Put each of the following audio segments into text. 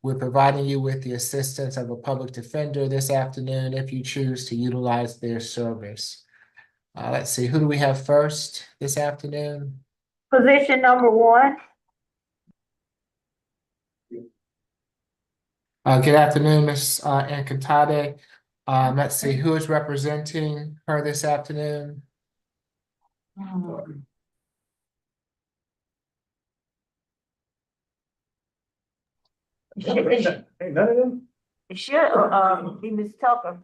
We're providing you with the assistance of a public defender this afternoon if you choose to utilize their service. Let's see, who do we have first this afternoon? Position number 1. Good afternoon, Ms. Encantade. Let's see, who is representing her this afternoon? Ain't none of them? It should be Miss Tucker.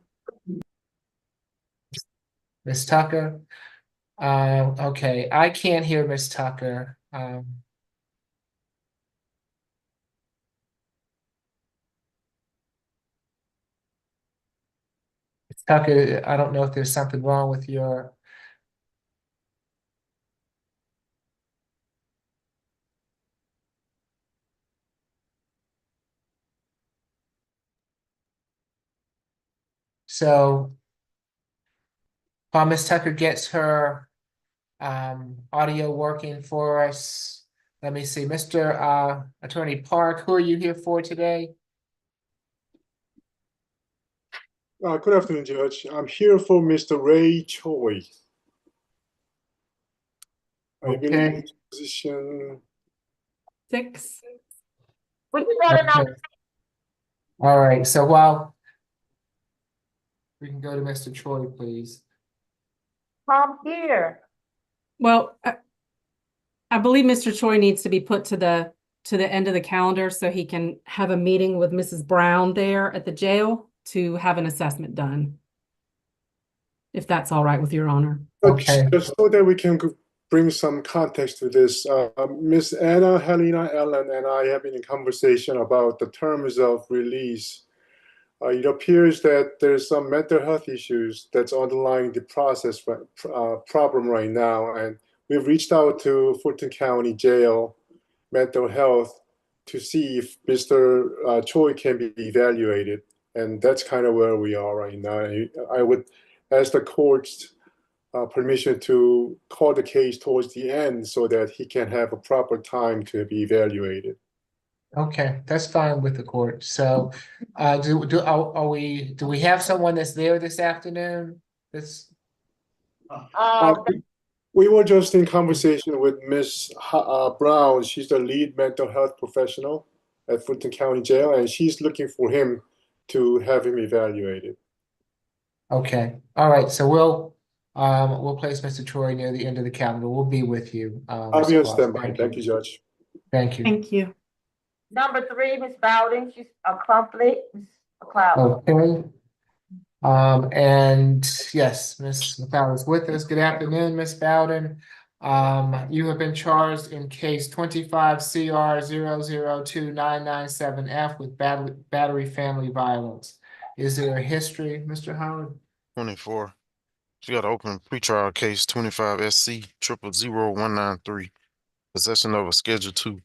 Ms. Tucker? Okay, I can't hear Ms. Tucker. Ms. Tucker, I don't know if there's something wrong with your. So while Ms. Tucker gets her audio working for us, let me see, Mr. Attorney Park, who are you here for today? Good afternoon, Judge. I'm here for Mr. Ray Choi. I believe Okay. position. 6. We can go to Okay. number All right, so while we can go to Mr. Choi, please. Come here. Well, I believe Mr. Choi needs to be put to the end of the calendar so he can have a meeting with Mrs. Brown there at the jail to have an assessment done. If that's all right with your honor. Okay. Just so that we can bring some context to this, Miss Anna Helena Ellen and I have been in conversation about the terms of release. It appears that there's some mental health issues that's underlying the process problem right now, and we've reached out to Fulton County Jail Mental Health to see if Mr. Choi can be evaluated, and that's kind of where we are right now. I would ask the court's permission to call the case towards the end so that he can have a proper time to be evaluated. Okay, that's fine with the court. So, do we have someone that's there this afternoon? That's We were just in conversation with Miss Brown. She's the lead mental health professional at Fulton County Jail, and she's looking for him to have him evaluated. okay. All right. So we'll place Mr. Choi near the end of the calendar. We'll be with you. I'll be Mr. on Clark. standby. Thank you, Judge. Thank you. Thank you. number 3, Miss Bowden. She's a conflict. Miss McLeod. Okay. And yes, Ms. McLeod is with us. Good afternoon, Ms. Bowden. You have been charged in case 25 CR 0029997F with battery family violence. Is there a history, Mr. Howard? 24. She got an open pretrial case 25 SC 000193. Possession of a Schedule 2.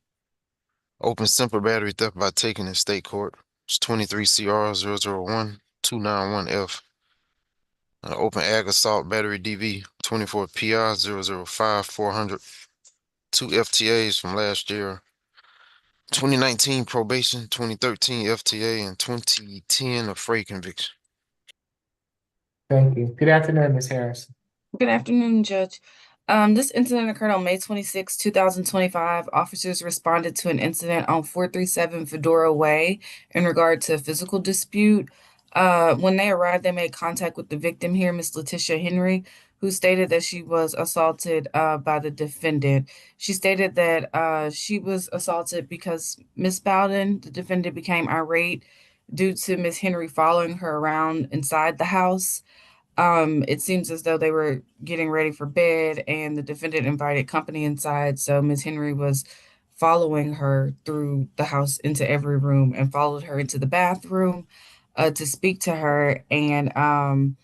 Open simple battery theft by taking in state court. It's 23 CR 001291F. An open ag assault battery DV 24 PI 005400. 2 FTAs from last year. 2019 probation, 2013 FTA, and 2010 a freight conviction. Thank you. Good afternoon, Ms. Harris. Good afternoon, Judge. This incident occurred on May 26, 2025. Officers responded to an incident on 437 Fedora Way in regard to a physical dispute. When they arrived, they made contact with the victim here, Miss Letitia Henry, who stated that she was assaulted by the defendant. She stated that she was assaulted because Miss Bowden, the defendant, became irate due to Miss Henry following her around inside the house. It seems as though they were getting ready for bed and the defendant invited company inside. So Ms. Henry was following her through the house into every room and followed her into the bathroom to speak to her. And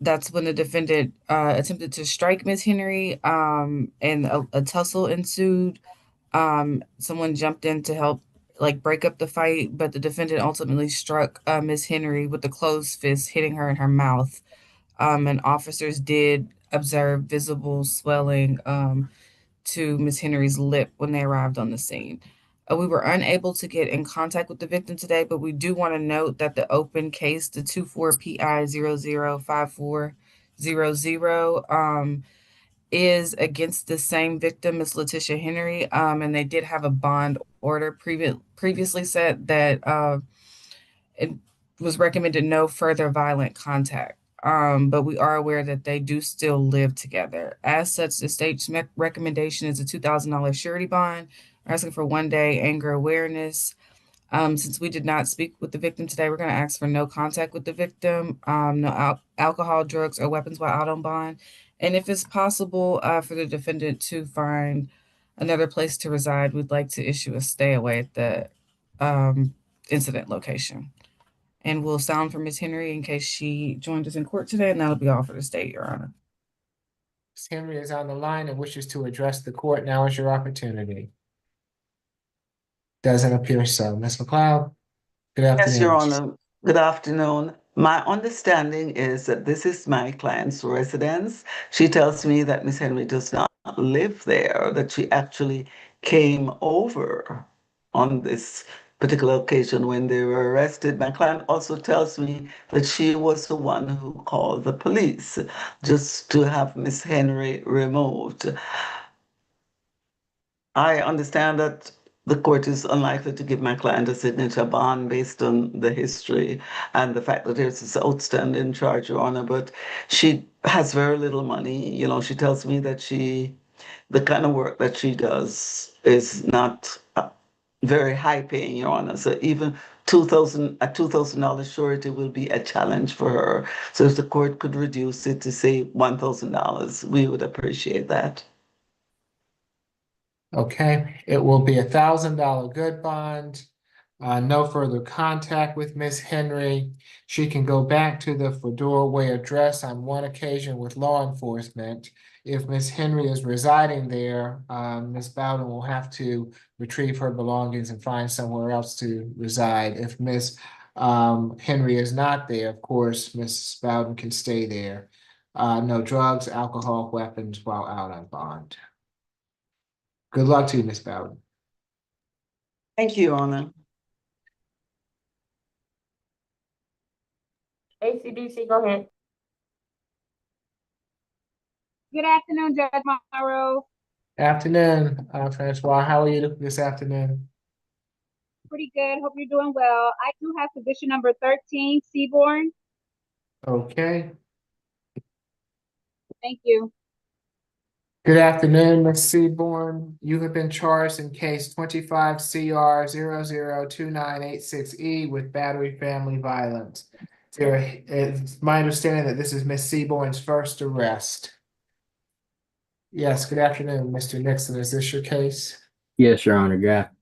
that's when the defendant attempted to strike Ms. Henry and a tussle ensued. Someone jumped in to help break up the fight, but the defendant ultimately struck Miss Henry with a closed fist, hitting her in her mouth. And officers did observe visible swelling to Miss Henry's lip when they arrived on the scene. We were unable to get in contact with the victim today, but we do want to note that the open case, the 24PI005400, is against the same victim as Letitia Henry. And they did have a bond order previously said that it was recommended no further violent contact. But we are aware that they do still live together. As such, the state's recommendation is a $2,000 surety bond. We're asking for 1 day anger awareness. Since we did not speak with the victim today, we're going to ask for no contact with the victim, no alcohol, drugs, or weapons while out on bond. And if it's possible for the defendant to find another place to reside, we'd like to issue a stay away at the incident location. And we'll sound for Ms. Henry in case she joined us in court today, and that'll be all for the state, Your Honor. Ms. Henry is on the line and wishes to address the court. Now is your opportunity. Doesn't appear so. Ms. McLeod, good Yes, Your afternoon. Honor. Good afternoon. My understanding is that this is my client's residence. She tells me that Miss Henry does not live there, that she actually came over on this particular occasion when they were arrested. My client also tells me that she was the one who called the police just to have Miss Henry removed. I understand that the court is unlikely to give my client a signature bond based on the history and the fact that there's this outstanding charge, Your Honor, but she has very little money. You know, she tells me that the kind of work that she does is not very high paying, Your Honor. So even a $2,000 surety will be a challenge for her. So if the court could reduce it to say $1,000, we would appreciate that. Okay, it will be $1,000 good bond. No further contact with Miss Henry. She can go back to the Fedora Way address on one occasion with law enforcement. If Miss Henry is residing there, Miss Bowden will have to retrieve her belongings and find somewhere else to reside. If Miss Henry is not there, of course, Miss Bowden can stay there. No drugs, alcohol, weapons while out on bond. Good luck to you, Miss Bowden. Thank you, Your Honor. ACDC, go ahead. Good afternoon, Judge Morrow. Afternoon, Francois. How are you this afternoon? Pretty good. Hope you're doing well. I do have position number 13, Seaborn. Okay. Thank you. Good afternoon, Ms. Seaborn. You have been charged in case 25 CR 002986E with battery family violence. It's my understanding that this is Ms. Seaborn's first arrest. Yes, good afternoon, Mr. Nixon. Is this your case? Yes, Your Honor.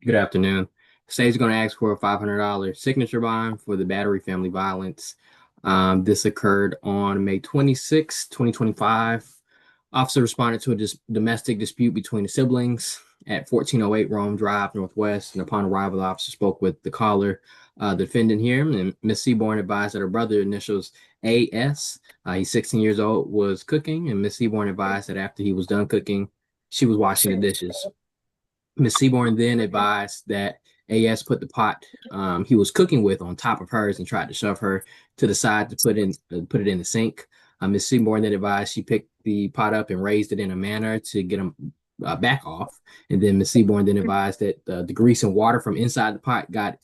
Good afternoon. State's going to ask for a $500 signature bond for the battery family violence. This occurred on May 26, 2025. Officer responded to a domestic dispute between the siblings at 1408 Rome Drive, Northwest. And upon arrival, the officer spoke with the caller, the defendant here. And Ms. Seaborn advised that her brother, initials AS, he's 16 years old, was cooking. And Ms. Seaborn advised that after he was done cooking, she was washing the dishes. Ms. Seaborn then advised that AS put the pot he was cooking with on top of hers and tried to shove her to the side to put it in the sink. Ms. Seaborn then advised she picked the pot up and raised it in a manner to get him back off. And then Ms. Seaborn then advised that the grease and water from inside the pot got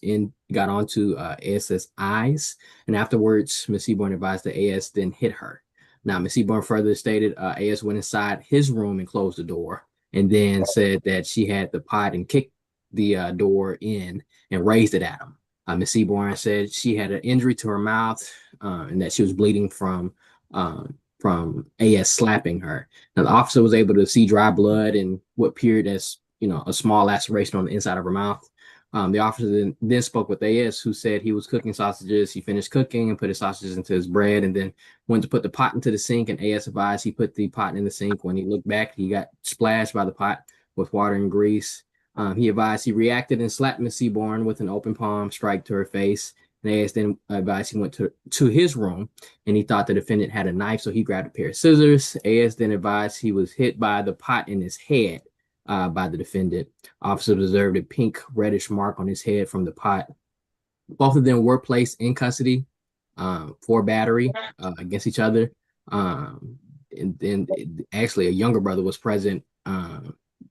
onto AS's eyes. And afterwards, Ms. Seaborn advised that AS then hit her. Now, Ms. Seaborn further stated AS went inside his room and closed the door, and then said that she had the pot and kicked the door in and raised it at him. Ms. Seaborn said she had an injury to her mouth and that she was bleeding from AS slapping her. Now, the officer was able to see dry blood and what appeared as a small laceration on the inside of her mouth. The officer then spoke with AS, who said he was cooking sausages. He finished cooking and put his sausages into his bread and then went to put the pot into the sink, and AS advised he put the pot in the sink. When he looked back, he got splashed by the pot with water and grease. He advised he reacted and slapped Miss Seaborn with an open palm strike to her face. And AS then advised he went to his room and he thought the defendant had a knife, so he grabbed a pair of scissors. AS then advised he was hit by the pot in his head. by the defendant. Officer observed a pink reddish mark on his head from the pot. Both of them were placed in custody for battery against each other. And then actually a younger brother was present.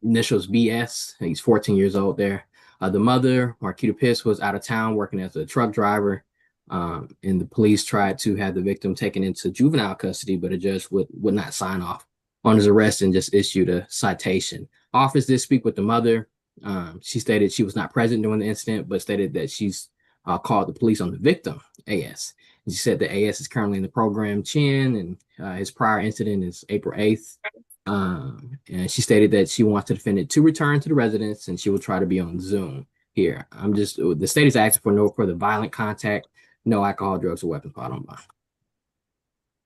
Initials BS. He's 14 years old there. The mother, Marquita Pitts, was out of town working as a truck driver. And the police tried to have the victim taken into juvenile custody, but a judge would not sign off on his arrest and just issued a citation. Office did speak with the mother. She stated she was not present during the incident, but stated that she's called the police on the victim, AS. And she said that AS is currently in the program Chin, and his prior incident is April 8th. And she stated that she wants the defendant to return to the residence and she will try to be on Zoom here. The state is asking for no further violent contact, no alcohol, drugs, or weapons. I don't mind.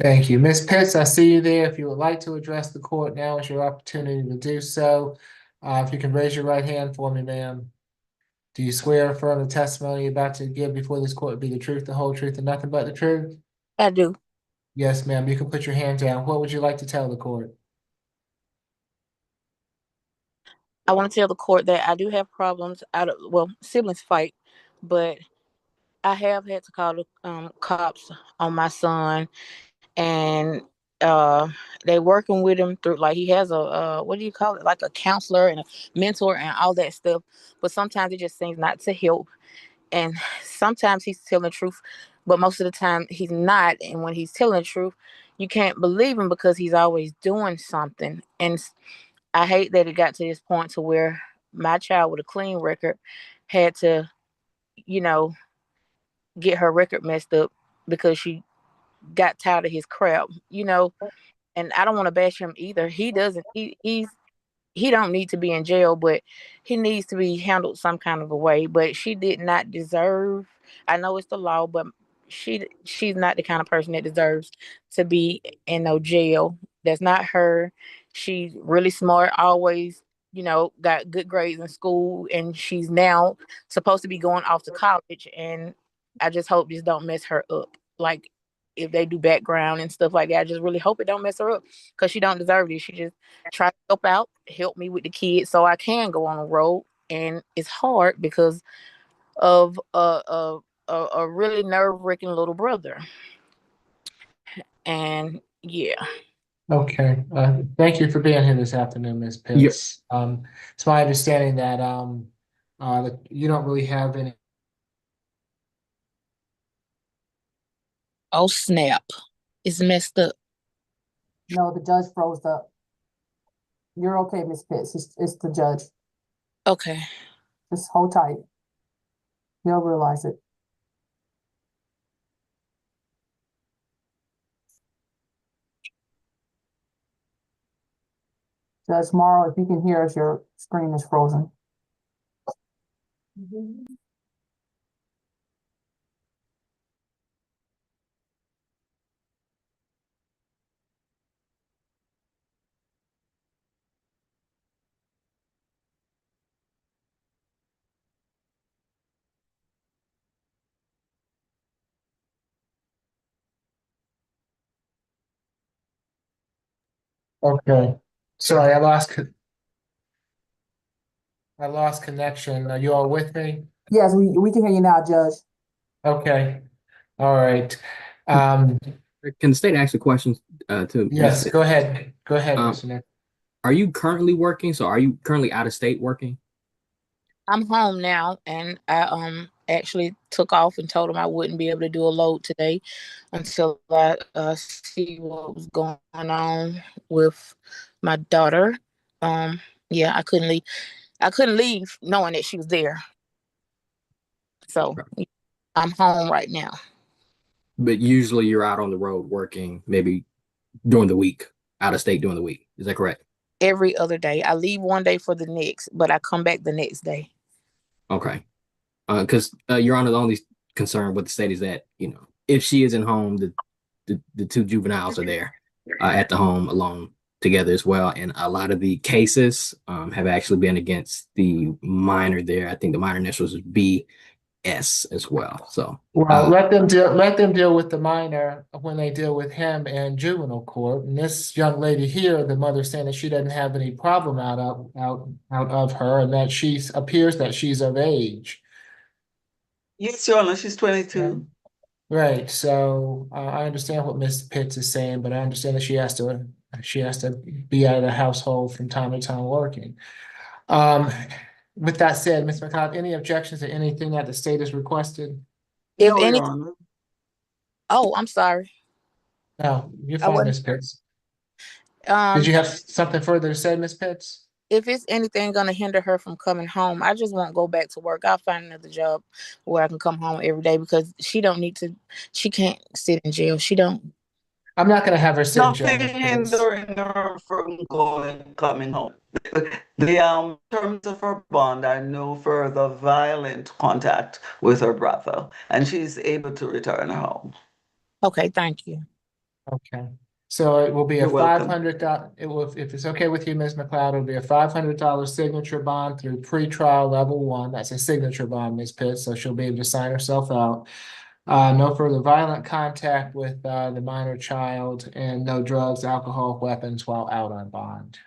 Thank you. Ms. Pitts, I see you there. If you would like to address the court, now is your opportunity to do so. If you can raise your right hand for me, ma'am. Do you swear or affirm the testimony you're about to give before this court be the truth, the whole truth, and nothing but the truth? I do. Yes, ma'am. You can put your hand down. What would you like to tell the court? I want to tell the court that I do have problems siblings fight, but I have had to call the cops on my son, and they working with him through, like, he has a what do you call it, like a counselor and a mentor and all that stuff, but sometimes it just seems not to help, and sometimes he's telling the truth, but most of the time he's not, and when he's telling the truth, you can't believe him because he's always doing something. And I hate that it got to this point to where my child with a clean record had to, you know, get her record messed up because she got tired of his crap. And I don't want to bash him either. He doesn't. He don't need to be in jail, but he needs to be handled some kind of a way. But she did not deserve. I know it's the law, but she's not the kind of person that deserves to be in no jail. That's not her. She's really smart. Always, got good grades in school, and she's now supposed to be going off to college. And I just hope this don't mess her up. Like, if they do background and stuff like that, I just really hope it don't mess her up, because she don't deserve this. She just try to help me with the kids so I can go on the road. And it's hard because of a really nerve-wracking little brother. And yeah. Okay. Thank you for being here this afternoon, Ms. Pitts. It's my understanding that that you don't really have any. Oh snap. It's messed up. No, the judge froze up. You're okay, Miss Pitts. It's the judge. Okay. Just hold tight. He'll realize it. Judge Morrow, if you can hear us, your screen is frozen. Okay. Sorry, I lost connection. Are you all with me? Yes, we can hear you now, Judge. Okay. All right. Um, Can the state ask a question to yes, Ms. go ahead. Go ahead, Um, Mr. Nick. Are you currently working? So are you currently out of state working? I'm home now, and I actually took off and told him I wouldn't be able to do a load today until I see what was going on with my daughter. Yeah, I couldn't leave. I couldn't leave knowing that she was there. So I'm home right now. But usually you're out on the road working maybe during the week, out of state during the week. Is that correct? Every other day. I leave one day for the next, but I come back the next day. Okay. Because Your Honor, the only concern with the state is that, if she isn't home, the two juveniles are there at the home alone together as well. And a lot of the cases have actually been against the minor there. I think the minor initials is B. S as well. So Well, let them deal with the minor when they deal with him in juvenile court. And this young lady here, the mother saying that she doesn't have any problem out of her, and that she appears that she's of age. Yes, Your Honor, she's Yeah. 22. Right. So I understand what Ms. Pitts is saying, but I understand that she has to be out of the household from time to time working. Um, with that said, Ms. McLeod, any objections to anything that the state has requested? If No, any, Your Honor. oh, I'm sorry. No, you're I fine, wasn't. Ms. Pitts. Did Um, you have something further to say, Ms. Pitts? if it's anything gonna hinder her from coming home, I just won't go back to work. I'll find another job where I can come home every day because she don't need to. She can't sit in jail. She don't. I'm not going to have her sit in jail, Nothing Ms. Pitts. hindering her from coming home. The terms of her bond are no further violent contact with her brother, and she's able to return home. Okay, thank you. Okay. So it will be a You're welcome. $500, if it's okay with you, Ms. McLeod, it'll be a $500 signature bond through pretrial level 1. That's a signature bond, Ms. Pitts, so she'll be able to sign herself out. No further violent contact with the minor child, and no drugs, alcohol, weapons while out on bond.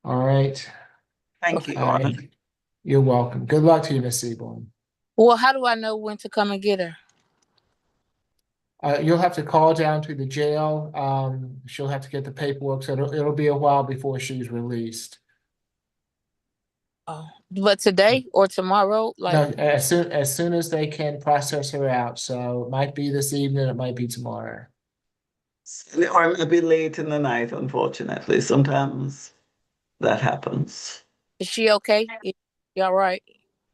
All right. Thank you, Okay. Your All Honor. right. You're welcome. Good luck to you, Ms. Seaborn. Well, how do I know when to come and get her? You'll have to call down to the jail. She'll have to get the paperwork, so it'll be a while before she's released. Oh, but today or tomorrow, No, like, as soon as they can process her out. So it might be this evening, it might be tomorrow. Or it may be late in the night, unfortunately. Sometimes that happens. is she okay? Is she all right?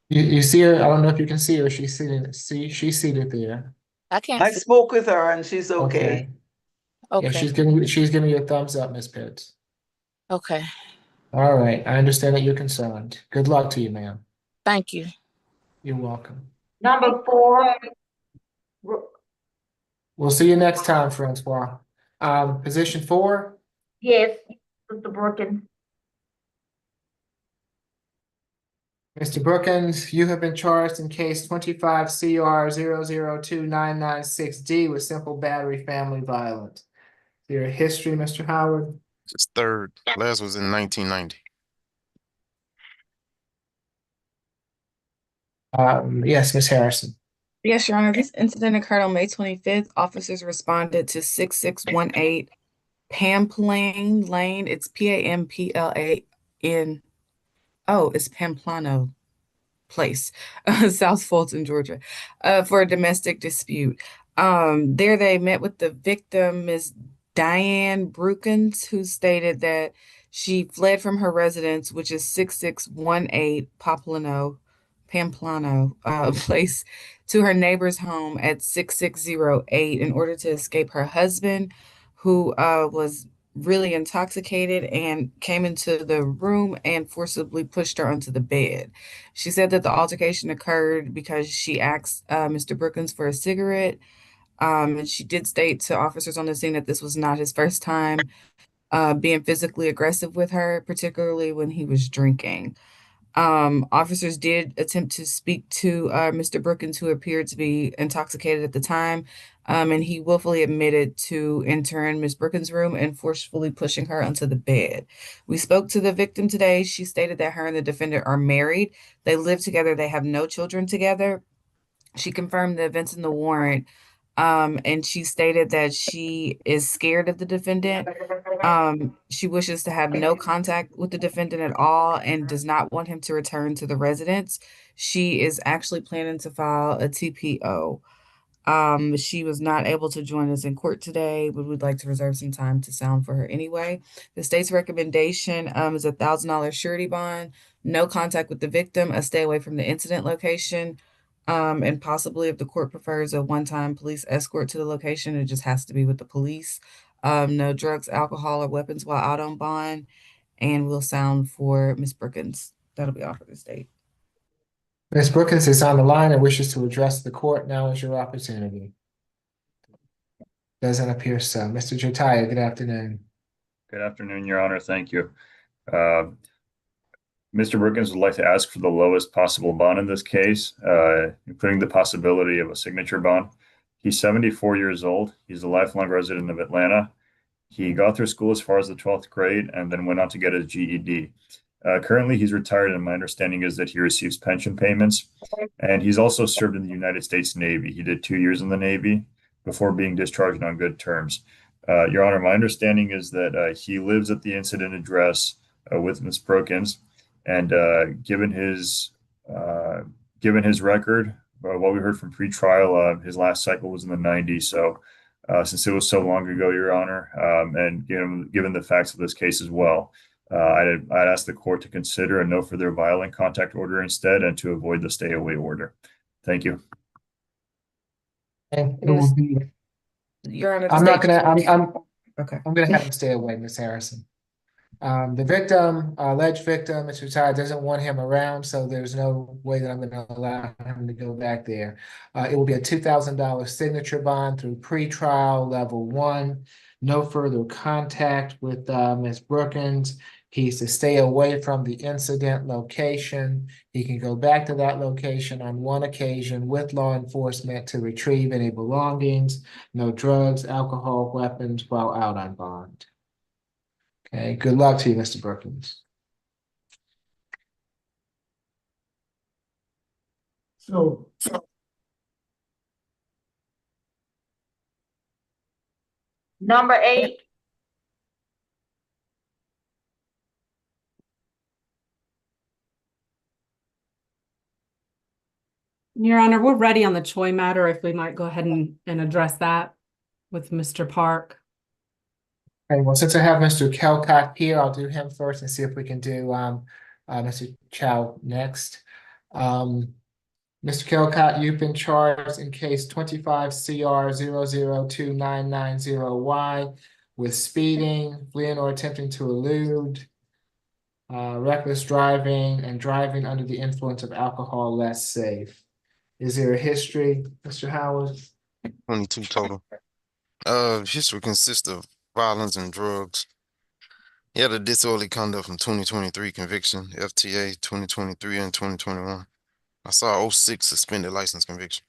You see her? I don't know if you can see her. She's seated there. I can't I see. spoke with her and she's Okay. okay. Yeah, Okay. she's giving you a thumbs up, Miss Pitts. Okay. All right. I understand that you're concerned. Good luck to you, ma'am. Thank you. You're welcome. Number 4, We'll see you next time, Francois. Position 4. yes, Mr. Brookins. Mr. Brookins, you have been charged in case 25 CR 0029996D with simple battery family violence. Your history, Mr. Howard? It's third. Last was in 1990. Yes, Miss Harrison. Yes, Your Honor. This incident occurred on May 25th. Officers responded to 6618 Pamplane Lane. It's PamplaN. Oh, it's Pamplano Place, South Fulton, Georgia, for a domestic dispute. There they met with the victim, Ms. Diane Brookins, who stated that she fled from her residence, which is 6618 Pamplano Place, to her neighbor's home at 6608 in order to escape her husband, who was really intoxicated and came into the room and forcibly pushed her onto the bed. She said that the altercation occurred because she asked Mr. Brookins for a cigarette. And she did state to officers on the scene that this was not his first time being physically aggressive with her, particularly when he was drinking. Officers did attempt to speak to Mr. Brookins, who appeared to be intoxicated at the time, and he willfully admitted to entering Ms. Brookins' room and forcefully pushing her onto the bed. We spoke to the victim today. She stated that her and the defendant are married. They live together. They have no children together. She confirmed the events in the warrant, and she stated that she is scared of the defendant. She wishes to have no contact with the defendant at all and does not want him to return to the residence. She is actually planning to file a TPO. She was not able to join us in court today, but we'd like to reserve some time to sound for her anyway. The state's recommendation is $1,000 surety bond, no contact with the victim, a stay away from the incident location, and possibly, if the court prefers, a one-time police escort to the location. It just has to be with the police. No drugs, alcohol, or weapons while out on bond. And we'll sound for Ms. Brookins. That'll be all for the state. Ms. Brookins is on the line and wishes to address the court. Now is your opportunity. Doesn't appear so. Mr. Jataya, good afternoon. Good afternoon, Your Honor. Thank you. Uh, Mr. Brookins would like to ask for the lowest possible bond in this case, including the possibility of a signature bond. He's 74 years old. He's a lifelong resident of Atlanta. He got through school as far as the 12th grade and then went on to get his GED. Currently, he's retired, and my understanding is that he receives pension payments. And he's also served in the United States Navy. He did 2 years in the Navy before being discharged on good terms. Your Honor, my understanding is that he lives at the incident address with Ms. Brookins, and given his record, what we heard from pretrial, his last cycle was in the 90s. So, since it was so long ago, Your Honor, and given the facts of this case as well, I'd ask the court to consider a no further violent contact order instead, and to avoid the stay away order. Thank you. And it will be, Your Honor, the I'm not state- gonna, Okay. I'm gonna have him stay away, Ms. Harrison. The victim, alleged victim, Mr. Todd doesn't want him around, so there's no way that I'm gonna allow him to go back there. It will be a $2,000 signature bond through pretrial level 1. No further contact with Ms. Brookins. He's to stay away from the incident location. He can go back to that location on one occasion with law enforcement to retrieve any belongings. No drugs, alcohol, weapons while out on bond. Okay, good luck to you, Mr. Brookins. So, Number 8. Your Honor, we're ready on the Choi matter, if we might go ahead and address that with Mr. Park. Okay, well, since I have Mr. Kelcott here, I'll do him first and see if we can do Mr. Chow next. Mr. Kelcott, you've been charged in case 25 CR 0029990Y with speeding, fleeing or attempting to elude, reckless driving, and driving under the influence of alcohol less safe. Is there a history, Mr. Howard? 22 total. History consists of violence and drugs. He had a disorderly conduct from 2023 conviction, FTA 2023 and 2021. I saw 06 suspended license conviction.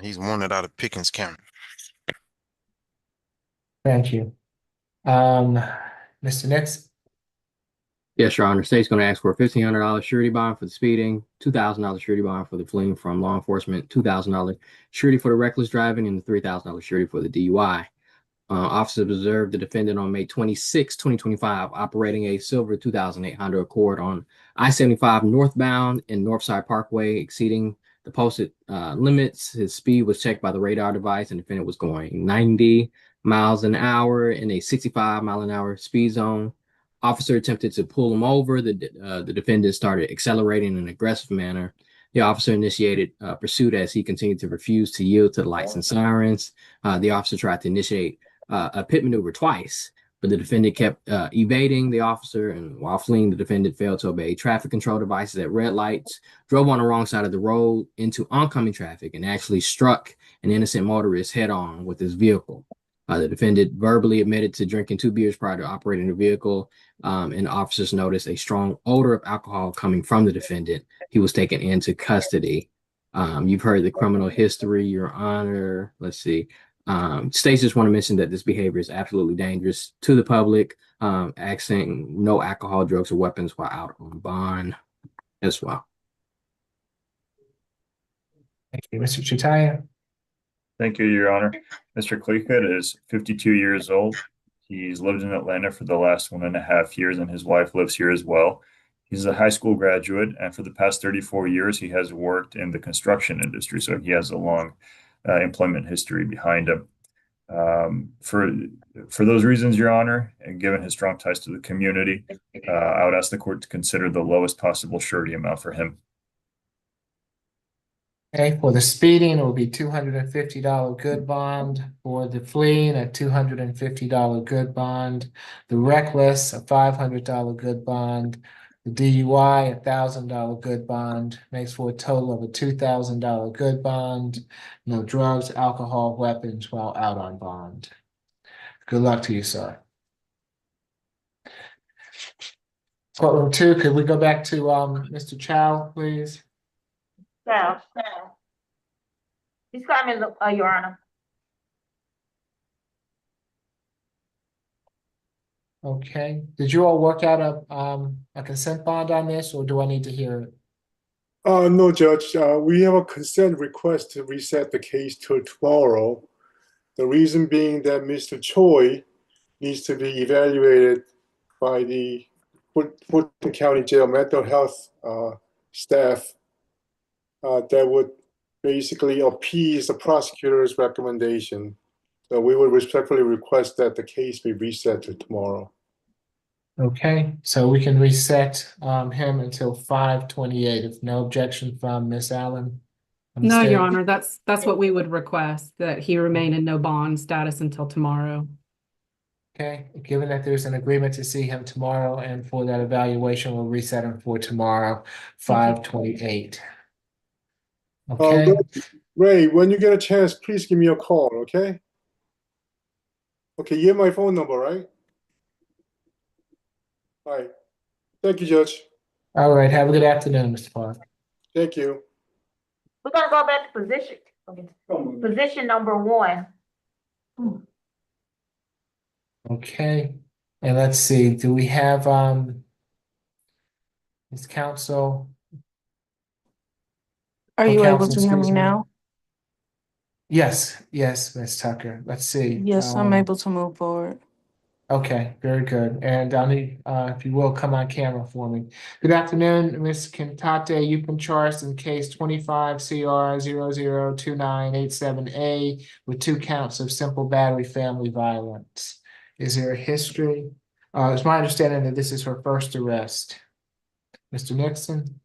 He's wanted out of Pickens County. Thank you. Mr. Nix? Yes, Your Honor. State's going to ask for a $1,500 surety bond for the speeding, $2,000 surety bond for the fleeing from law enforcement, $2,000 surety for the reckless driving, and the $3,000 surety for the DUI. Officers observed the defendant on May 26, 2025, operating a silver 2008 Honda Accord on I-75 northbound in Northside Parkway, exceeding the posted limits. His speed was checked by the radar device, and the defendant was going 90 miles an hour in a 65 mile an hour speed zone. Officer attempted to pull him over. The defendant started accelerating in an aggressive manner. The officer initiated pursuit as he continued to refuse to yield to the lights and sirens. The officer tried to initiate a pit maneuver twice, but the defendant kept evading the officer, and while fleeing, the defendant failed to obey traffic control devices at red lights, drove on the wrong side of the road into oncoming traffic, and actually struck an innocent motorist head-on with his vehicle. The defendant verbally admitted to drinking 2 beers prior to operating the vehicle, and officers noticed a strong odor of alcohol coming from the defendant. He was taken into custody. You've heard the criminal history, Your Honor. Let's see. States just want to mention that this behavior is absolutely dangerous to the public, accessing no alcohol, drugs, or weapons while out on bond as well. Thank you, Mr. Chitaya. Thank you, Your Honor. Mr. Cleakett is 52 years old. He's lived in Atlanta for the last 1.5 years, and his wife lives here as well. He's a high school graduate, and for the past 34 years, he has worked in the construction industry, so he has a long employment history behind him. For those reasons, Your Honor, and given his strong ties to the community, I would ask the court to consider the lowest possible surety amount for him. Okay, for the speeding, it will be $250 good bond. For the fleeing, a $250 good bond. The reckless, a $500 good bond. The DUI, a $1,000 good bond. Makes for a total of a $2,000 good bond. No drugs, alcohol, weapons while out on bond. Good luck to you, sir. Courtroom 2, could we go back to Mr. Chow, please? Chow. He's coming, Your Honor. Okay, did you all work out a consent bond on this, or do I need to hear it? No, Judge. We have a consent request to reset the case till tomorrow. The reason being that Mr. Choi needs to be evaluated by the Fulton County Jail mental health staff that would basically appease the prosecutor's recommendation. So we would respectfully request that the case be reset to tomorrow. Okay, so we can reset him until 5/28 if no objection from Miss Allen. on the No, Your stage. Honor, that's what we would request, that he remain in no bond status until tomorrow. Okay, given that there's an agreement to see him tomorrow and for that evaluation, we'll reset him for tomorrow, 5/28. Okay, Ray, when you get a chance, please give me a call, okay? Okay, you have my phone number, right? All right. Thank you, Judge. all right, have a good afternoon, Mr. Park. Thank you. We're gonna go back to position, okay, position number 1. Okay, and let's see, do we have Ms. Counsel? Are you able to hear me now? Yes, Ms. Tucker. Let's see. Yes, I'm able to move forward. Okay, very good. And I'll need, if you will, come on camera for me. Good afternoon, Ms. Kintate. You've been charged in case 25 CR 002987A with 2 counts of simple battery family violence. Is there a history? It's my understanding that this is her first arrest. Mr. Nixon?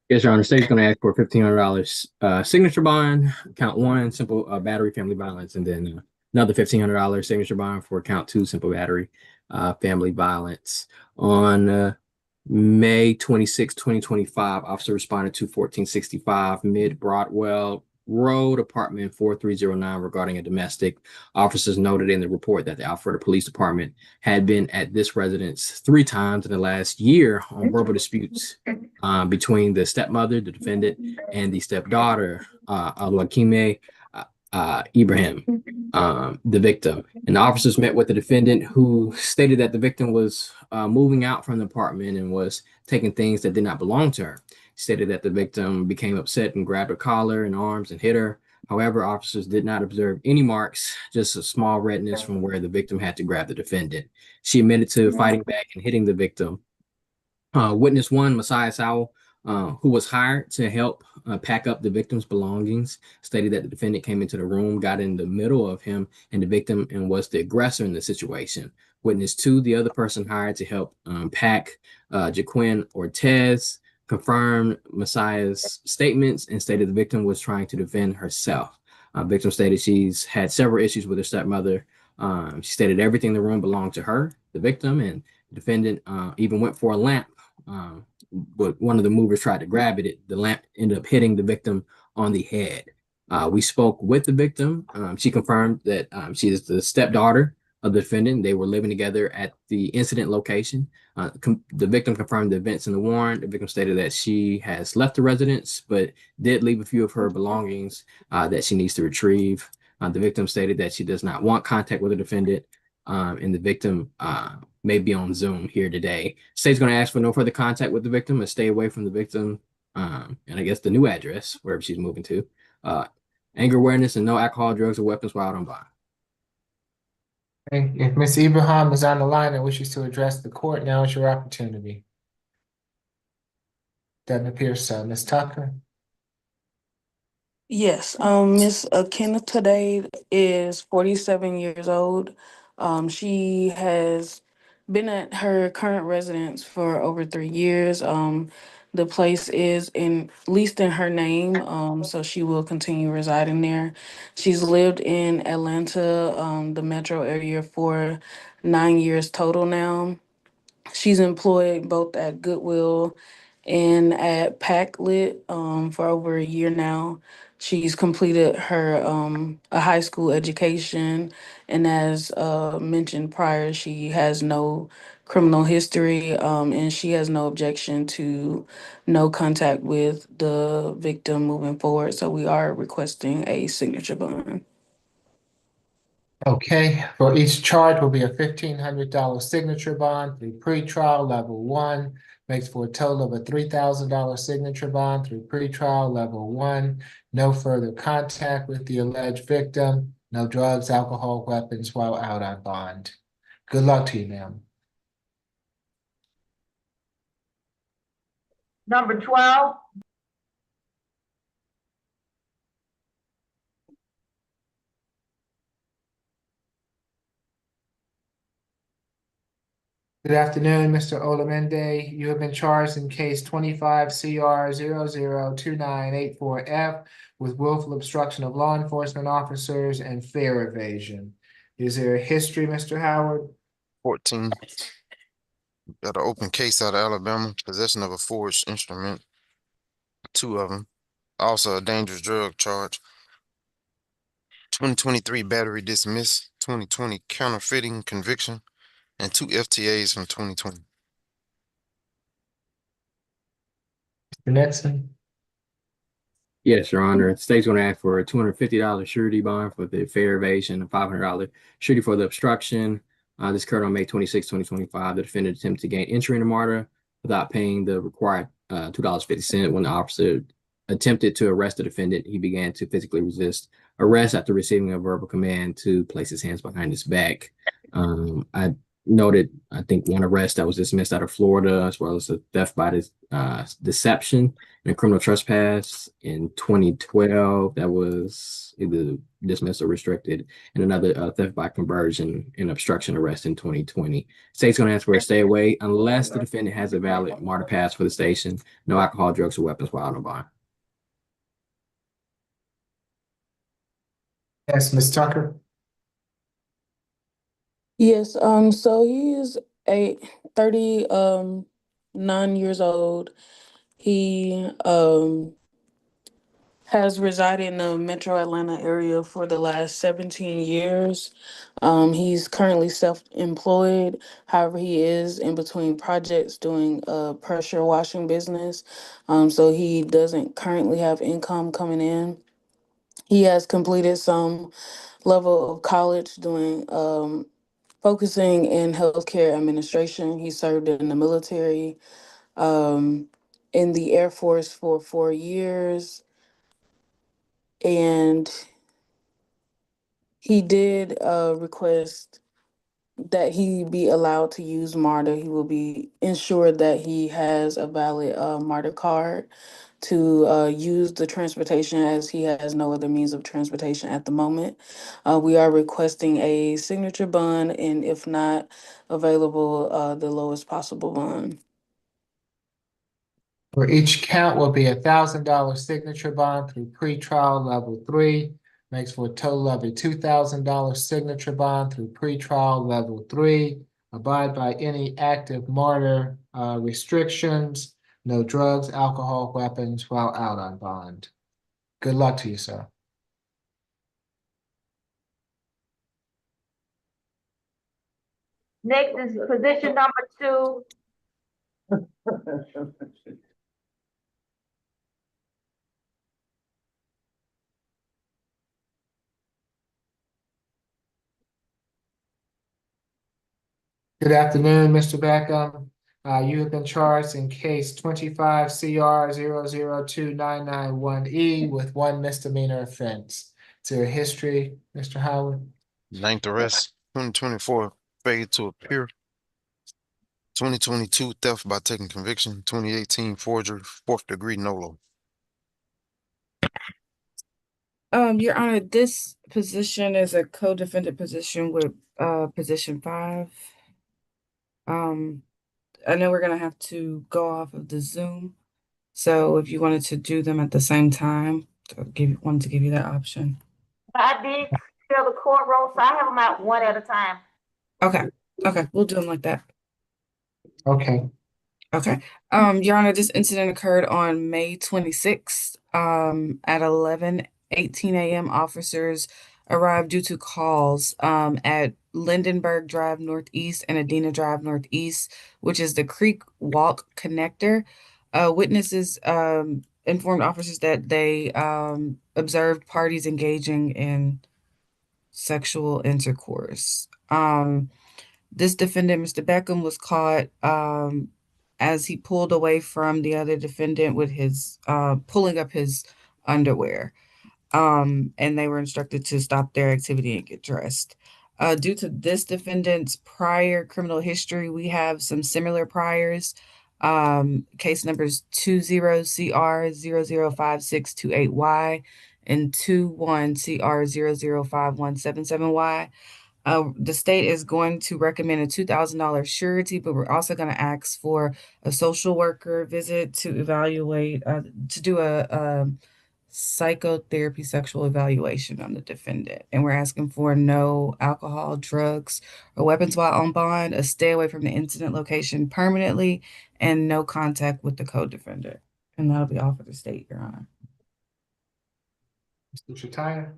Yes, Your Honor. The state's going to ask for $1,500 signature bond, count 1, simple battery family violence, and then another $1,500 signature bond for count 2, simple battery family violence. On May 26, 2025, officer responded to 1465 Mid Broadwell Road, apartment 4309, regarding a domestic. Officers noted in the report that the Alpharetta Police Department had been at this residence 3 times in the last year on verbal disputes between the stepmother, the defendant, and the stepdaughter, Al-Wakime Ibrahim, the victim. And the officers met with the defendant, who stated that the victim was moving out from the apartment and was taking things that did not belong to her. Stated that the victim became upset and grabbed her collar and arms and hit her. However, officers did not observe any marks, just a small redness from where the victim had to grab the defendant. She admitted to fighting back and hitting the victim. Witness 1, Messiah Sowell, who was hired to help pack up the victim's belongings, stated that the defendant came into the room, got in the middle of him and the victim, and was the aggressor in the situation. Witness 2, the other person hired to help pack, Jaquin Ortez, confirmed Messiah's statements and stated the victim was trying to defend herself. Victim stated she's had several issues with her stepmother. She stated everything in the room belonged to her, the victim, and the defendant even went for a lamp. But one of the movers tried to grab it. The lamp ended up hitting the victim on the head. We spoke with the victim. She confirmed that she is the stepdaughter of the defendant. They were living together at the incident location. The victim confirmed the events in the warrant. The victim stated that she has left the residence, but did leave a few of her belongings that she needs to retrieve. The victim stated that she does not want contact with the defendant, and the victim may be on Zoom here today. State's going to ask for no further contact with the victim and stay away from the victim, and I guess the new address, wherever she's moving to. Anger awareness and no alcohol, drugs, or weapons while out on bond. If Ms. Ibrahim is on the line and wishes to address the court, now is your opportunity. Doesn't appear so. Ms. Tucker? Yes, Miss Akina today is 47 years old. She has been at her current residence for over 3 years. The place is leased in her name, so she will continue residing there. She's lived in Atlanta, the metro area, for 9 years total now. She's employed both at Goodwill and at Packlet for over a year now. She's completed her a high school education, and as mentioned prior, she has no criminal history, and she has no objection to no contact with the victim moving forward. So we are requesting a signature bond. Okay, for each charge will be a $1,500 signature bond through pretrial level 1, makes for a total of a $3,000 signature bond through pretrial level 1. No further contact with the alleged victim, no drugs, alcohol, weapons while out on bond. Good luck to you, ma'am. Number 12. Good afternoon, Mr. Olamende. You have been charged in case 25 CR 002984F with willful obstruction of law enforcement officers and fare evasion. Is there a history, Mr. Howard? 14. Got an open case out of Alabama. Possession of a forged instrument. 2 of them. Also a dangerous drug charge. 2023 battery dismissed. 2020 counterfeiting conviction. And 2 FTAs from 2020. Mr. Nixon? Yes, Your Honor. The state's going to ask for a $250 surety bond for the fare evasion and $500 surety for the obstruction. This occurred on May 26, 2025. The defendant attempted to gain entry into MARTA without paying the required $2.50. When the officer attempted to arrest the defendant, he began to physically resist arrest after receiving a verbal command to place his hands behind his back. I noted, I think, one arrest that was dismissed out of Florida, as well as a theft by deception and a criminal trespass in 2012 that was either dismissed or restricted, and another theft by conversion and obstruction arrest in 2020. State's going to ask for a stay away unless the defendant has a valid MARTA pass for the station, no alcohol, drugs, or weapons while on bond. Yes, Ms. Tucker? Yes, so he is 39 years old. He has resided in the metro Atlanta area for the last 17 years. He's currently self-employed. However, he is in between projects doing a pressure washing business. So he doesn't currently have income coming in. He has completed some level of college doing focusing in healthcare administration. He served in the military, um, in the Air Force for 4 years, and he did request that he be allowed to use MARTA. He will be ensured that he has a valid MARTA card to use the transportation, as he has no other means of transportation at the moment. We are requesting a signature bond, and if not available, the lowest possible bond. For each count will be a $1,000 signature bond through pretrial level 3, makes for a total of a $2,000 signature bond through pretrial level 3. Abide by any active MARTA restrictions, no drugs, alcohol, weapons while out on bond. Good luck to you, sir. Next is position number 2. Good afternoon, Mr. Beckham. You have been charged in case 25 CR 002991E with 1 misdemeanor offense. Is there a history, Mr. Howard? 9th arrest. 2024 failure to appear. 2022 theft by taking conviction. 2018 forgery, 4th degree NOLO. Your Honor, this position is a co-defendant position with position 5. I know we're gonna have to go off of the Zoom, so if you wanted to do them at the same time, wanted to give you that option. I did fill the court roll, so I have them out one at a time. Okay, we'll do them like that. Okay. Okay. Your Honor, this incident occurred on May 26th, at 11:18 a.m. Officers arrived due to calls at Lindenberg Drive Northeast and Adena Drive Northeast, which is the Creek Walk connector. Witnesses informed officers that they observed parties engaging in sexual intercourse. This defendant, Mr. Beckham, was caught as he pulled away from the other defendant with his pulling up his underwear. And they were instructed to stop their activity and get dressed. Due to this defendant's prior criminal history, we have some similar priors. Case numbers 20CR005628Y and 21CR005177Y. The state is going to recommend a $2,000 surety, but we're also going to ask for a social worker visit to evaluate, to do a psychotherapy sexual evaluation on the defendant. And we're asking for no alcohol, drugs, or weapons while on bond, a stay away from the incident location permanently, and no contact with the co-defendant. And that'll be all for the state, Your Honor. Mr. Chataya?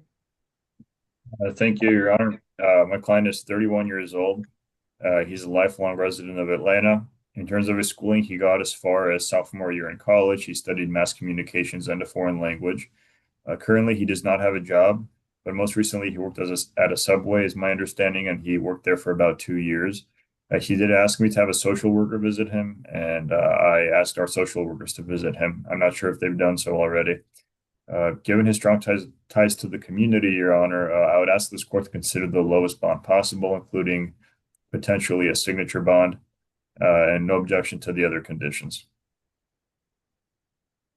Thank you, Your Honor. My client is 31 years old. He's a lifelong resident of Atlanta. In terms of his schooling, he got as far as sophomore year in college. He studied mass communications and a foreign language. Currently, he does not have a job, but most recently he worked at a Subway, is my understanding, and he worked there for about 2 years. He did ask me to have a social worker visit him, and I asked our social workers to visit him. I'm not sure if they've done so already. Given his strong ties to the community, Your Honor, I would ask this court to consider the lowest bond possible, including potentially a signature bond, and no objection to the other conditions.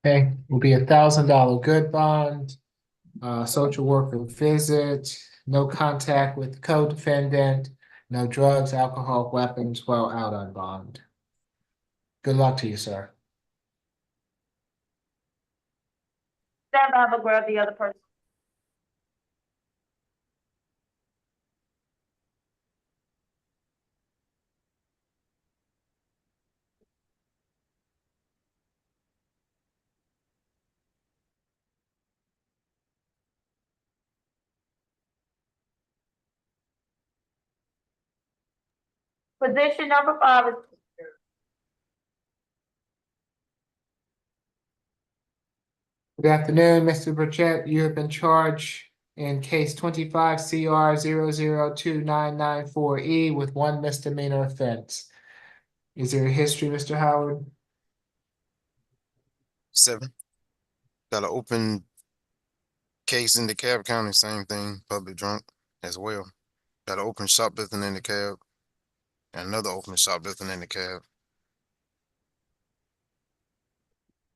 Okay, will be $1,000 good bond, social worker visit, no contact with the co-defendant, no drugs, alcohol, weapons while out on bond. Good luck to you, sir. Stand by, but grab the other person. Position number 5 is Good afternoon, Mr. Burchett. You have been charged in case 25CR002994E with one misdemeanor offense. Is there a history, Mr. Howard? 7. Got an open case in DeKalb County, same thing, public drunk as well. Got an open shoplifting in the cab, and another open shoplifting in the cab.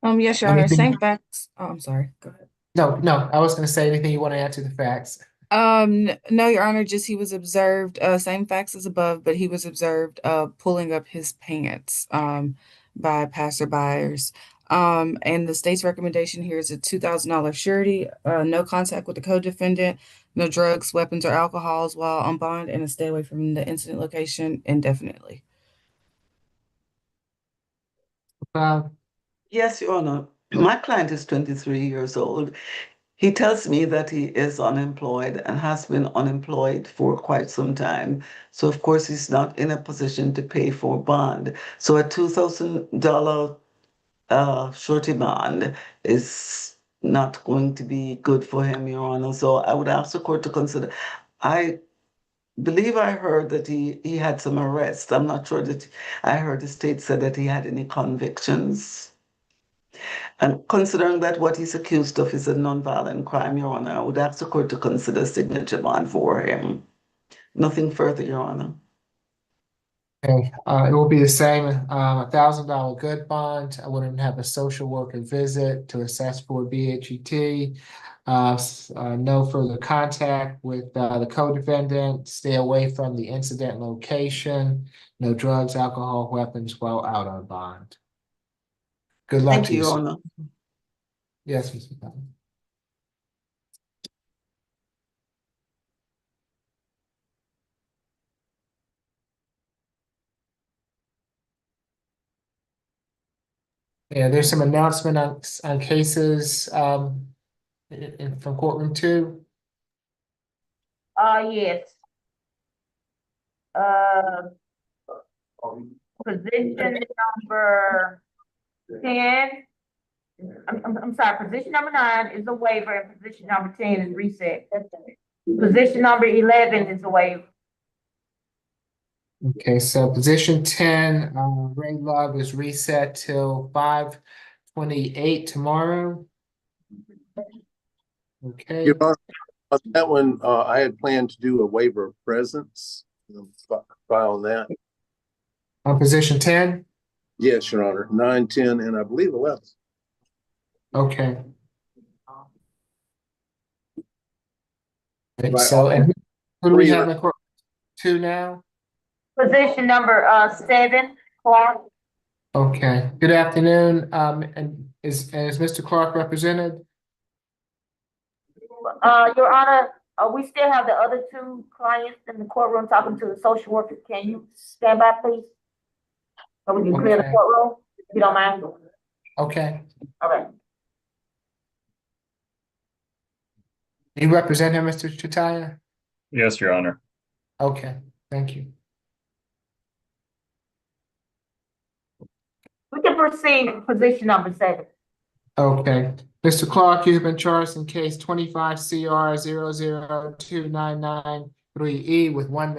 Yes, Your Honor, Anything? same facts. Oh, I'm sorry. Go ahead. No, I was gonna say anything you want to add to the facts. No, Your Honor, just he was observed, same facts as above, but he was observed pulling up his pants by passerbyers. And the state's recommendation here is a $2,000 surety, no contact with the co-defendant, no drugs, weapons, or alcohols while on bond, and a stay away from the incident location indefinitely. Yes, Your Honor. My client is 23 years old. He tells me that he is unemployed and has been unemployed for quite some time. So, of course, he's not in a position to pay for bond. So, a $2,000 surety bond is not going to be good for him, Your Honor. So, I would ask the court to consider. I believe I heard that he had some arrests. I'm not sure that I heard the state said that he had any convictions. And considering that what he's accused of is a nonviolent crime, Your Honor, I would ask the court to consider signature bond for him. Nothing further, Your Honor. Okay, it will be the same, $1,000 good bond. I wouldn't have a social worker visit to assess for BHET. No further contact with the co-defendant. Stay away from the incident location. No drugs, alcohol, weapons while out on bond. Good luck Thank to you, you, Your sir. Honor. Yes, Mr. Bowden. Yeah, there's some announcement on cases from courtroom 2. yes. Uh, position number 10. I'm sorry, position number 9 is a waiver and position number 10 is reset. Position number 11 is a waiver. Okay, so position 10, Ray Love is reset till 5/28 tomorrow. Okay, Your Honor, on that one, I had planned to do a waiver of presence. File that. on position 10? Yes, Your Honor. 9, 10, and I believe 11. Okay. Okay, Right. so, and who do we Three have are- in court? 2 now? Position number 7, Clark. Okay, good afternoon. And is Mr. Clark represented? Your Honor, we still have the other 2 clients in the courtroom talking to the social worker. Can you stand by, please? So we can clear the Okay. courtroom, if you don't mind. Okay. All right. You represent him, Mr. Chataya? Yes, Your Honor. Okay, thank you. We can proceed with position number 7. Okay, Mr. Clark, you've been charged in case 25 CR 0029993E with 1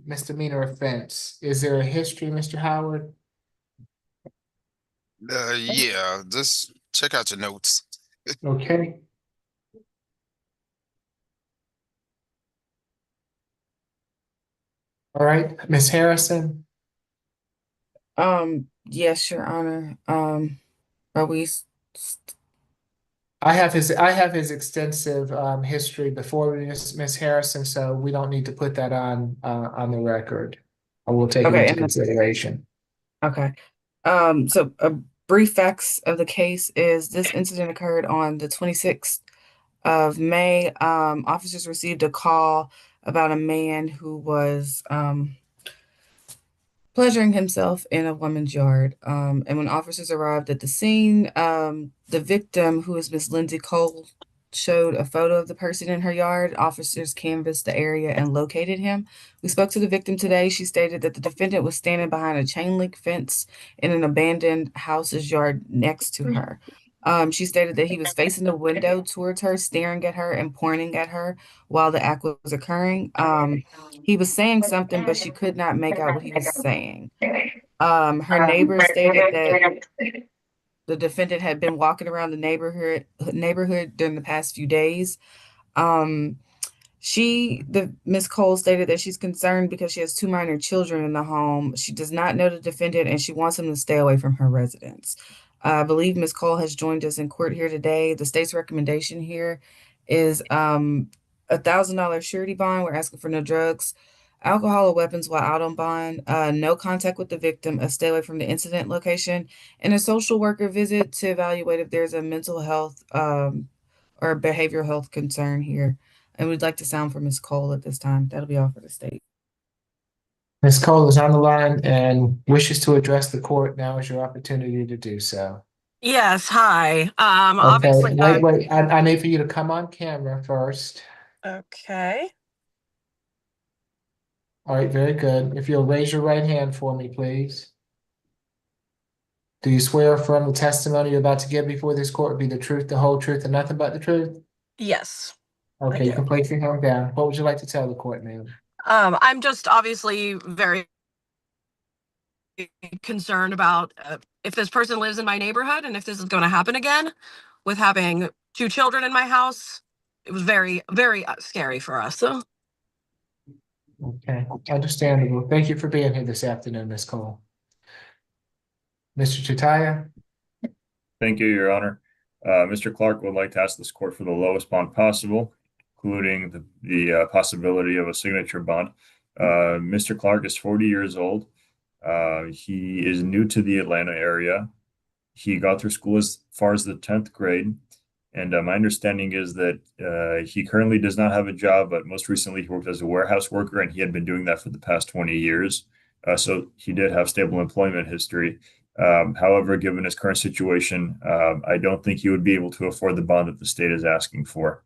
misdemeanor offense. Is there a history, Mr. Howard? Yeah, just check out your notes. Okay. All right, Ms. Harrison? Yes, Your Honor. Are we I have his extensive history before Ms. Harrison, so we don't need to put that on the record. I will take it okay? into consideration. Okay. So a brief facts of the case is this incident occurred on the 26th of May. Officers received a call about a man who was pleasuring himself in a woman's yard. And when officers arrived at the scene, the victim, who is Miss Lindsay Cole, showed a photo of the person in her yard. Officers canvassed the area and located him. We spoke to the victim today. She stated that the defendant was standing behind a chain link fence in an abandoned house's yard next to her. She stated that he was facing the window towards her, staring at her and pointing at her while the act was occurring. He was saying something, but she could not make out what he was saying. Her neighbor stated that the defendant had been walking around the neighborhood during the past few days. The Miss Cole stated that she's concerned because she has 2 minor children in the home. She does not know the defendant and she wants him to stay away from her residence. I believe Miss Cole has joined us in court here today. The state's recommendation here is $1,000 surety bond. We're asking for no drugs, alcohol, or weapons while out on bond, no contact with the victim, a stay away from the incident location, and a social worker visit to evaluate if there's a mental health or behavioral health concern here. And we'd like to sound for Ms. Cole at this time. That'll be all for the state. Ms. Cole is on the line and wishes to address the court. Now is your opportunity to do so. Yes, hi. Okay, Obviously, wait. I need for you to come on camera first. okay. All right, very good. If you'll raise your right hand for me, please. Do you swear or affirm the testimony you're about to give before this court will be the truth, the whole truth, and nothing but the truth? Yes. Okay, you can place your hand down. What would you like to tell the court, ma'am? I'm just obviously very concerned about if this person lives in my neighborhood and if this is going to happen again with having 2 children in my house. It was very, very scary for us. So. Okay, understandable. Thank you for being here this afternoon, Ms. Cole. Mr. Chataya? Thank you, Your Honor. Mr. Clark would like to ask this court for the lowest bond possible, including the possibility of a signature bond. Mr. Clark is 40 years old. He is new to the Atlanta area. He got through school as far as the 10th grade. And my understanding is that he currently does not have a job, but most recently he worked as a warehouse worker, and he had been doing that for the past 20 years. So he did have stable employment history. However, given his current situation, I don't think he would be able to afford the bond that the state is asking for.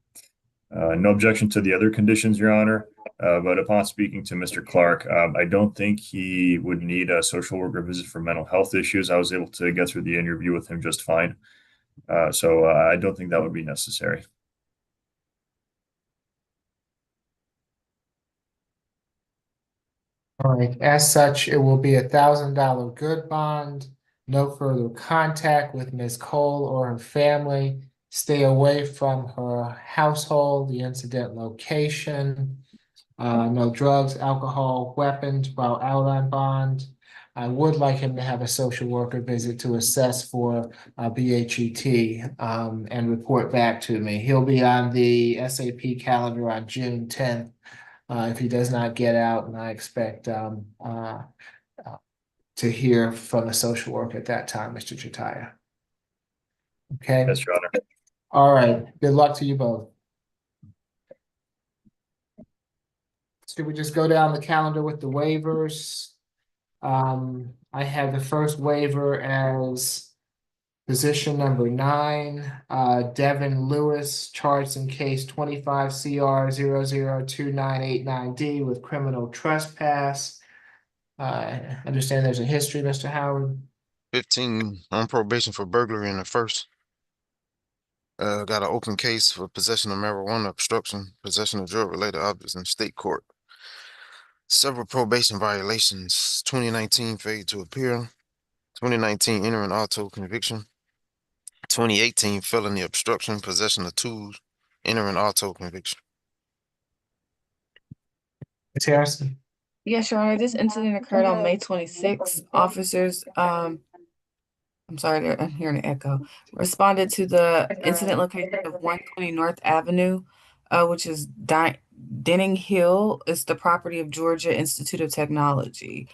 No objection to the other conditions, Your Honor. But upon speaking to Mr. Clark, I don't think he would need a social worker visit for mental health issues. I was able to get through the interview with him just fine. So I don't think that would be necessary. All right, as such, it will be $1,000 good bond. No further contact with Ms. Cole or her family. Stay away from her household, the incident location. No drugs, alcohol, weapons while out on bond. I would like him to have a social worker visit to assess for BHET and report back to me. He'll be on the SAP calendar on June 10th. If he does not get out, and I expect to hear from the social worker at that time, Mr. Chataya. Okay. Yes, Your Honor. All right. Good luck to you both. Should we just go down the calendar with the waivers? I have the first waiver as position number 9, Devin Lewis, charged in case 25 CR 002989D with criminal trespass. I understand there's a history, Mr. Howard. 15 on probation for burglary in the first. Got an open case for possession of marijuana, obstruction, possession of drug-related objects in state court. Several probation violations. 2019 failure to appear. 2019 entering auto conviction. 2018 felony obstruction, possession of tools, entering auto conviction. Ms. Harrison. Yes, Your Honor, this incident occurred on May 26th. Officers, I'm sorry, I'm hearing an echo, responded to the incident location of 120 North Avenue, which is Denning Hill. It's the property of Georgia Institute of Technology.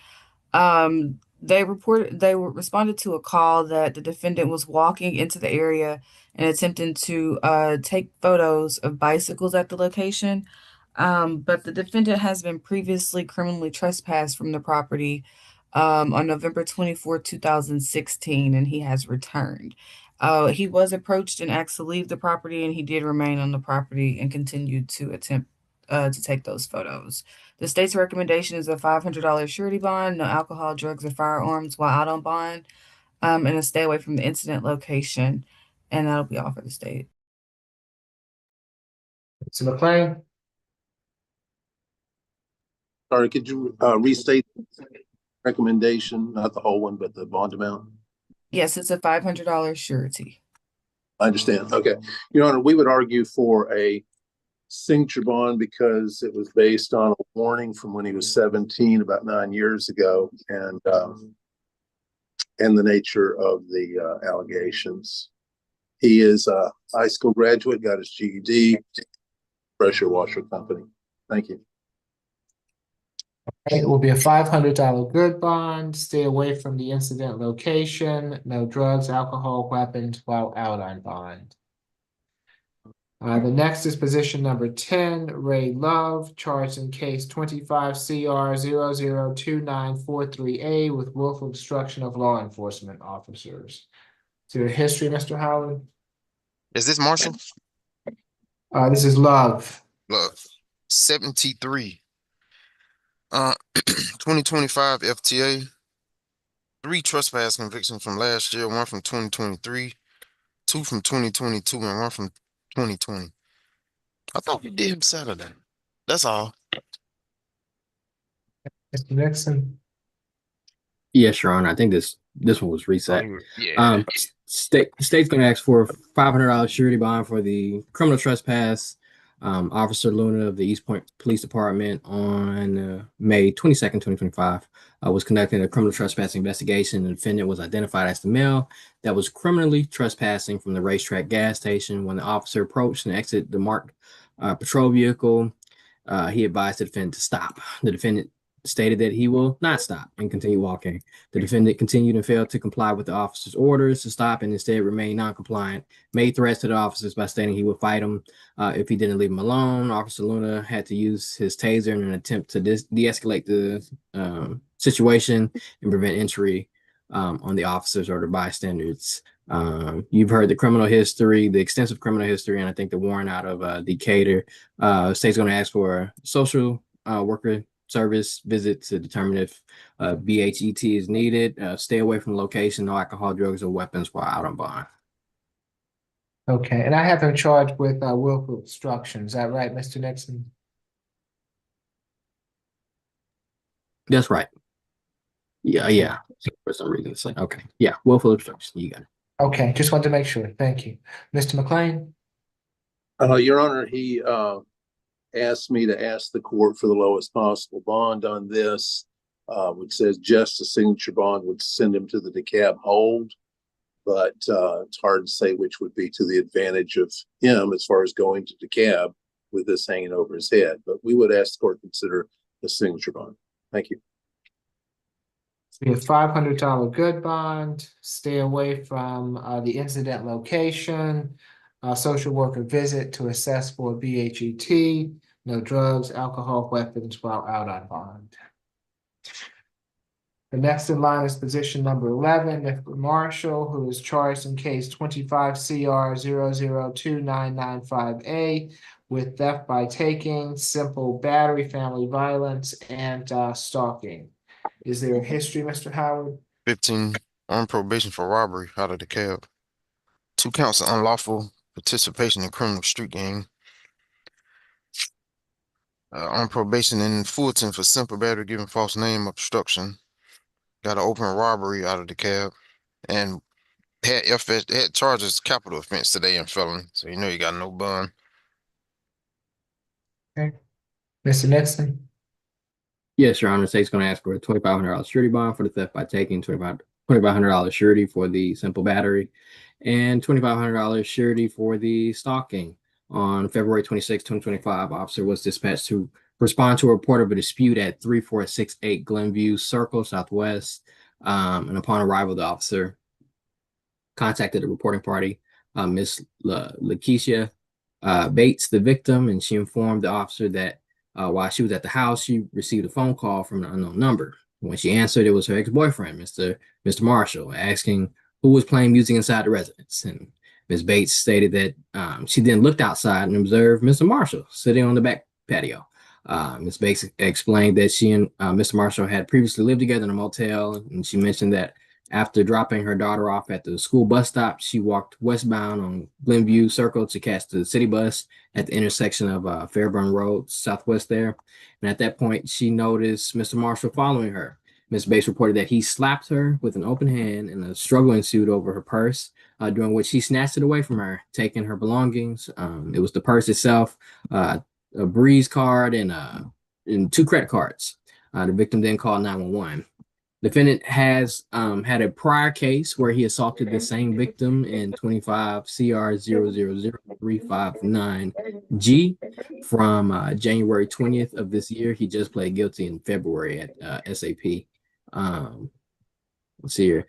They responded to a call that the defendant was walking into the area and attempting to take photos of bicycles at the location. But the defendant has been previously criminally trespassed from the property on November 24, 2016, and he has returned. He was approached and asked to leave the property, and he did remain on the property and continued to attempt to take those photos. The state's recommendation is a $500 surety bond, no alcohol, drugs, or firearms while out on bond, and a stay away from the incident location. And that'll be all for the state. Mr. McLean. Sorry, could you restate the recommendation, not the whole one, but the bond amount? Yes, it's a $500 surety. I understand. Okay. Your Honor, we would argue for a signature bond because it was based on a warning from when he was 17, about 9 years ago, and the nature of the allegations. He is a high school graduate, got his GED, pressure washer company. Thank you. It will be a $500 good bond. Stay away from the incident location. No drugs, alcohol, weapons while out on bond. The next is position number 10, Ray Love, charged in case 25 CR 002943A with willful obstruction of law enforcement officers. To the history, Mr. Howard. Is this Marshall? This is Love. Love. 73. 2025 FTA. 3 trespass convictions from last year, 1 from 2023, 2 from 2022, and 1 from 2020. I thought we did him Saturday. That's all. Mr. Nixon. Yes, Your Honor. I think this one was reset. Yeah. State's going to ask for a $500 surety bond for the criminal trespass. Officer Luna of the East Point Police Department on May 22nd, 2025 was conducting a criminal trespass investigation. The defendant was identified as the male that was criminally trespassing from the racetrack gas station. When the officer approached and exited the marked patrol vehicle, he advised the defendant to stop. The defendant stated that he will not stop and continue walking. The defendant continued and failed to comply with the officer's orders to stop and instead remained non-compliant, made threats to the officers by stating he would fight him if he didn't leave him alone. Officer Luna had to use his taser in an attempt to de-escalate the situation and prevent injury on the officers or the bystanders. You've heard the criminal history, the extensive criminal history, and I think the warrant out of Decatur. State's going to ask for a social worker service visit to determine if BHET is needed. Stay away from the location, no alcohol, drugs, or weapons while out on bond. Okay, and I have him charged with willful obstruction. Is that right, Mr. Nixon? That's right. Yeah. For some reason, it's like, okay. Yeah, willful obstruction. You got it. Okay, just wanted to make sure. Thank you. Mr. McLean? Your Honor, he asked me to ask the court for the lowest possible bond on this, which says just a signature bond would send him to the DeKalb hold. But it's hard to say which would be to the advantage of him as far as going to DeKalb with this hanging over his head. But we would ask the court to consider the signature bond. Thank you. Be a $500 good bond. Stay away from the incident location. Social worker visit to assess for BHET. No drugs, alcohol, weapons while out on bond. The next in line is position number 11, Mr. Marshall, who is charged in case 25 CR 0029995A with theft by taking, simple battery, family violence, and stalking. Is there a history, Mr. Howard? 15 on probation for robbery out of DeKalb. 2 counts of unlawful participation in criminal street gang. On probation in Fulton for simple battery, giving false name, obstruction. Got an open robbery out of DeKalb, and had charges capital offense today and felony, so you know you got no bond. Okay. Mr. Nixon? Yes, Your Honor. The state's going to ask for a $2,500 surety bond for the theft by taking, $2,500 surety for the simple battery, and $2,500 surety for the stalking. On February 26, 2025, officer was dispatched to respond to a report of a dispute at 3468 Glenview Circle Southwest. And upon arrival, the officer contacted the reporting party, Miss Lakeisha Bates, the victim, and she informed the officer that while she was at the house, she received a phone call from an unknown number. When she answered, it was her ex-boyfriend, Mr. Marshall, asking who was playing music inside the residence. And Ms. Bates stated that she then looked outside and observed Mr. Marshall sitting on the back patio. Ms. Bates explained that she and Mr. Marshall had previously lived together in a motel, and she mentioned that after dropping her daughter off at the school bus stop, she walked westbound on Glenview Circle to catch the city bus at the intersection of Fairburn Road, southwest there. And at that point, she noticed Mr. Marshall following her. Ms. Bates reported that he slapped her with an open hand and a struggle ensued over her purse, during which he snatched it away from her, taking her belongings. It was the purse itself, a Breeze card, and 2 credit cards. The victim then called 911. Defendant has had a prior case where he assaulted the same victim in 25 CR 000359G from January 20th of this year. He just pled guilty in February at SAP. Let's see here.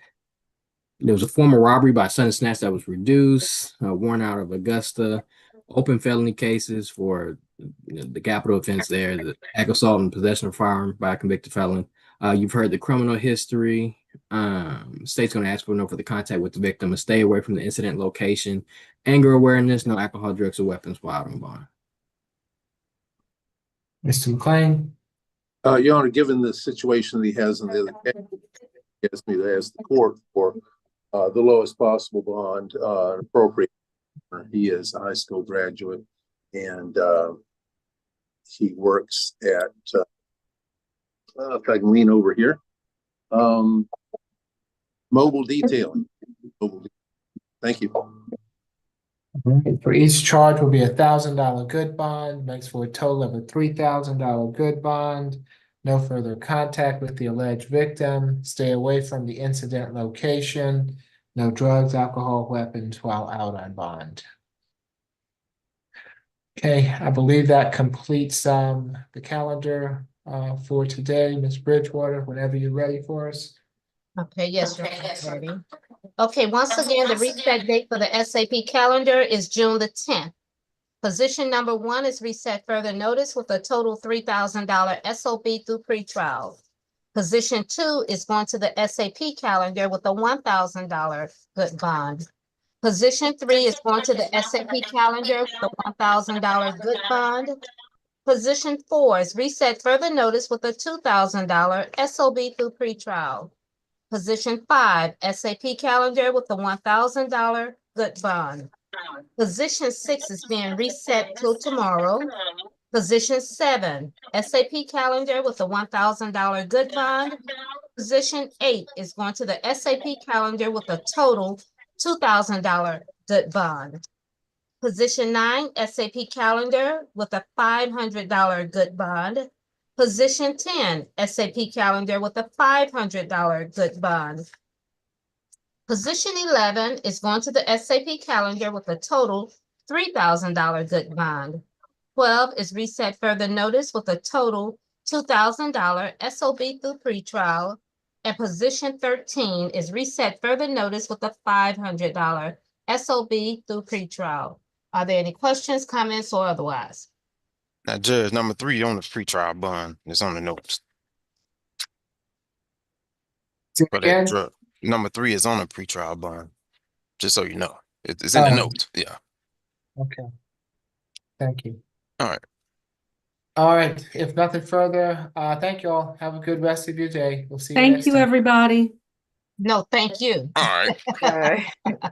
There was a formal robbery by sudden snatch that was reduced, warrant out of Augusta, open felony cases for the capital offense there, the act of assault and possession of firearm by a convicted felon. You've heard the criminal history. State's going to ask for no further contact with the victim and stay away from the incident location. Anger awareness, no alcohol, drugs, or weapons while out on bond. Mr. McLean? Your Honor, given the situation that he has in the other case, he asked me to ask the court for the lowest possible bond appropriate. He is a high school graduate, and he works at if I can lean over here, mobile detailing. Thank you. For each charge will be $1,000 good bond, makes for a total of a $3,000 good bond. No further contact with the alleged victim. Stay away from the incident location. No drugs, alcohol, weapons while out on bond. Okay, I believe that completes the calendar for today. Ms. Bridgewater, whenever you're ready for us. Okay, yes, sir. Ready. Okay, once again, the reset date for the SAP calendar is June the 10th. Position number 1 is reset further notice with a total $3,000 SOB through pretrial. Position 2 is going to the SAP calendar with a $1,000 good bond. Position 3 is going to the SAP calendar with a $1,000 good bond. Position 4 is reset further notice with a $2,000 SOB through pretrial. Position 5, SAP calendar with a $1,000 good bond. Position 6 is being reset till tomorrow. Position 7, SAP calendar with a $1,000 good bond. Position 8 is going to the SAP calendar with a total $2,000 good bond. Position 9, SAP calendar with a $500 good bond. Position 10, SAP calendar with a $500 good bond. Position 11 is going to the SAP calendar with a total $3,000 good bond. 12 is reset further notice with a total $2,000 SOB through pretrial. And position 13 is reset further notice with a $500 SOB through pretrial. Are there any questions, comments, or otherwise? Now, Judge, number 3 on the pretrial bond is on the notes. For that Again? drug. Number 3 is on the pretrial bond. Just so you know. It's in the note. Yeah. Okay. Thank you. All right. All right. If nothing further, thank you all. Have a good rest of your day. We'll see you Thank next you, time. everybody. No, thank you. All right. Bye-bye.